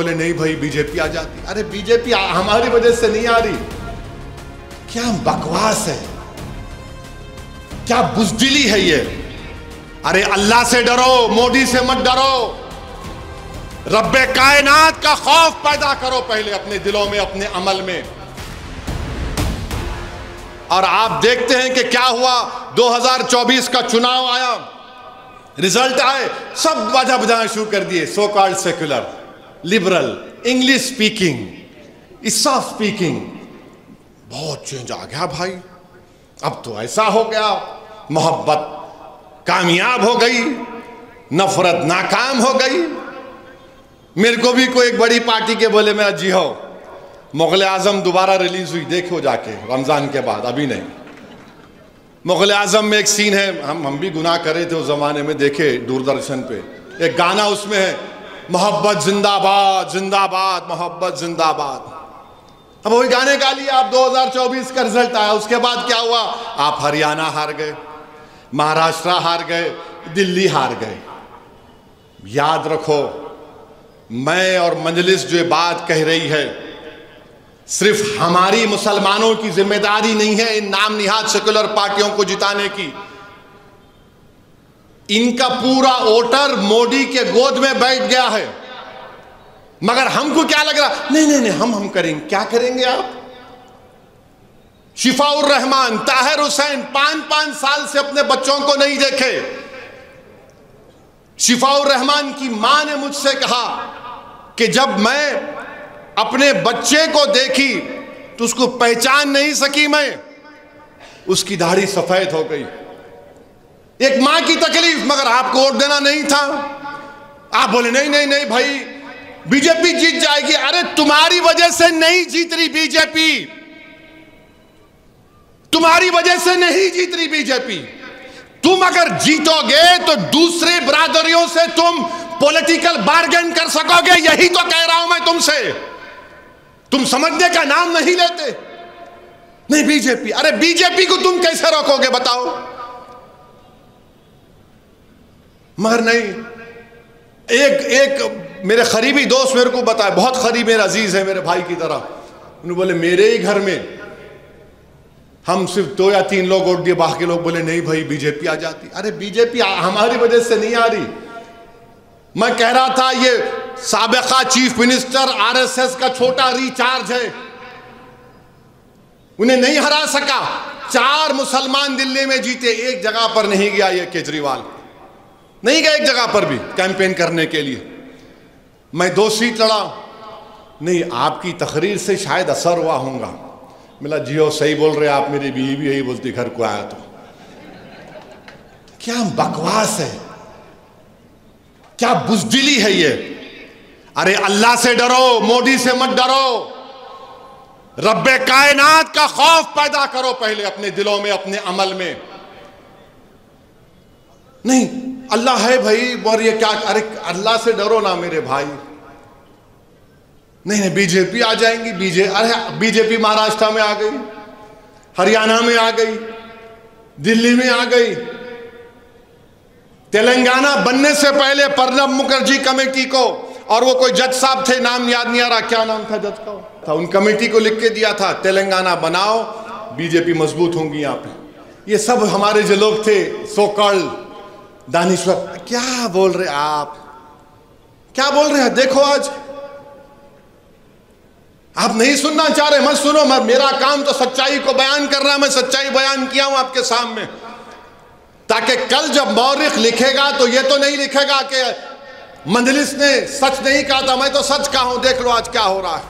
बोले नहीं भाई बीजेपी आ जाती। अरे बीजेपी हमारी वजह से नहीं आ रही। क्या बकवास है, क्या बुज़दिली है ये। अरे अल्लाह से डरो, मोदी से मत डरो। रब्बे कायनात का खौफ पैदा करो पहले अपने दिलों में, अपने अमल में। और आप देखते हैं कि क्या हुआ। 2024 का चुनाव आया, रिजल्ट आए, सब बाजा बजाना शुरू कर दिए। So called secular, liberal, English speaking, ईसा स्पीकिंग। बहुत चेंज आ गया भाई। अब तो ऐसा हो गया, मोहब्बत कामयाब हो गई, नफरत नाकाम हो गई। मेरे को भी कोई एक बड़ी पार्टी के बोले मेरा जी हो, मुग़ल आज़म दोबारा रिलीज हुई, देखो जाके रमज़ान के बाद, अभी नहीं। मुग़ल आज़म में एक सीन है, हम भी गुनाह करे थे उस ज़माने में, देखे दूरदर्शन पे। एक गाना उसमें है, मोहब्बत जिंदाबाद जिंदाबाद मोहब्बत जिंदाबाद। अब वही गाने गा लिए आप। 2024 का रिजल्ट आया, उसके बाद क्या हुआ? आप हरियाणा हार गए, महाराष्ट्र हार गए, दिल्ली हार गए। याद रखो, मैं और मजलिस जो बात कह रही है, सिर्फ हमारी मुसलमानों की जिम्मेदारी नहीं है इन नाम निहाद सेकुलर पार्टियों को जिताने की। इनका पूरा वोटर मोदी के गोद में बैठ गया है। मगर हमको क्या लग रहा, नहीं नहीं नहीं, हम करेंगे। क्या करेंगे आप? शिफाउर रहमान, ताहिर हुसैन 5-5 साल से अपने बच्चों को नहीं देखे। शिफाउर रहमान की मां ने मुझसे कहा कि जब मैं अपने बच्चे को देखी तो उसको पहचान नहीं सकी मैं, उसकी दाढ़ी सफेद हो गई। एक मां की तकलीफ, मगर आपको वोट देना नहीं था। आप बोले नहीं नहीं नहीं भाई बीजेपी जीत जाएगी। अरे तुम्हारी वजह से नहीं जीत रही बीजेपी, तुम्हारी वजह से नहीं जीत रही बीजेपी। तुम अगर जीतोगे तो दूसरी बिरादरियों से तुम पॉलिटिकल बार्गेन कर सकोगे। यही तो कह रहा हूं मैं तुमसे। तुम समझने का नाम नहीं लेते। नहीं बीजेपी, अरे बीजेपी को तुम कैसे रोकोगे बताओ? मगर नहीं। एक मेरे करीबी दोस्त मेरे को बताया, बहुत करीब, मेरा अजीज है, मेरे भाई की तरह। उन्होंने बोले मेरे ही घर में हम सिर्फ 2 या 3 लोग वोट दिए, बाकी लोग बोले नहीं भाई बीजेपी आ जाती। अरे बीजेपी हमारी वजह से नहीं आ रही। मैं कह रहा था ये साबिका चीफ मिनिस्टर आरएसएस का छोटा रिचार्ज है, उन्हें नहीं हरा सका। 4 मुसलमान दिल्ली में जीते, एक जगह पर नहीं गया ये केजरीवाल, नहीं गया एक जगह पर भी कैंपेन करने के लिए। मैं 2 सीट लड़ा, नहीं आपकी तकरीर से शायद असर हुआ होगा। मिला जियो सही बोल रहे आप, मेरी बीवी भी यही बोलती घर को आया तो। क्या बकवास है, क्या बुज़दिली है ये। अरे अल्लाह से डरो, मोदी से मत डरो। रब्बे कायनात का खौफ पैदा करो पहले अपने दिलों में, अपने अमल में। नहीं अल्लाह है भाई, और ये क्या, अरे अल्लाह से डरो ना मेरे भाई। नहीं नहीं बीजेपी आ जाएंगी। अरे बीजेपी महाराष्ट्र में आ गई, हरियाणा में आ गई, दिल्ली में आ गई। तेलंगाना बनने से पहले प्रणब मुखर्जी कमेटी को, और वो कोई जज साहब थे, नाम याद नहीं आ रहा, क्या नाम था जज का, था उन कमेटी को लिख के दिया था तेलंगाना बनाओ, बीजेपी मजबूत होंगी यहाँ पे। ये सब हमारे जो लोग थे सो कॉल्ड दानिश्वर। क्या बोल रहे आप, क्या बोल रहे हैं? देखो आज आप नहीं सुनना चाह रहे, मत सुनो। मेरा काम तो सच्चाई को बयान करना, मैं सच्चाई बयान किया हूं आपके सामने, ताकि कल जब मौरिख लिखेगा तो ये तो नहीं लिखेगा कि मंजलिस ने सच नहीं कहा था। मैं तो सच कहा हूं, देख लो आज क्या हो रहा है।